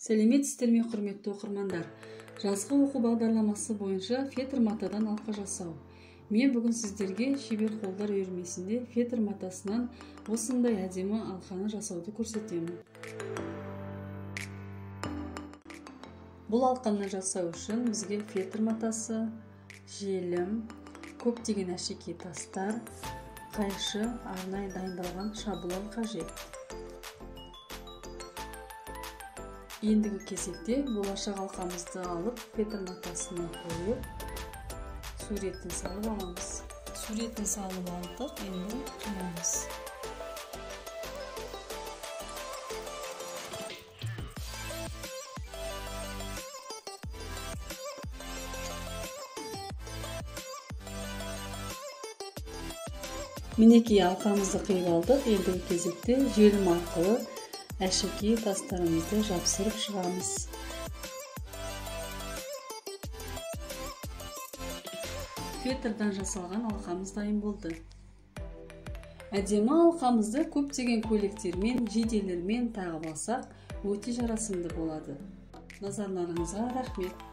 Сәлеметсіздер ме, құрметті оқырмандар. Жазғы оқу бағдарламасы бойынша фетр матадан алқа жасау. Мен бүгін сіздерге шебер қолдар үйірмесінде фетр матасынан осындай әдемі алқаны жасауды көрсетемін. Бұл алқаны жасау үшін бізге фетр матасы, желім, көптеген әшекей тастар, қайшы, арнайы дайындалған шаблон қажет. Ендігі кезекте болашақ алқамызды алып, фетр матасына қойып, суретін салып аламыз. Суретін салып алдық, енді қиямыз. Мінекей алқамызды қиып алдық, ендігі кезекте желім арқылы әшекей тастарымызды жапсырып шығамыз. Фетрдан жасалған алқамыз дайын болды. Әдемі алқамызды көптеген көйлектермен, жейделермен тағып алсақ, өте жарасымды болады. Назарларыңызға рахмет.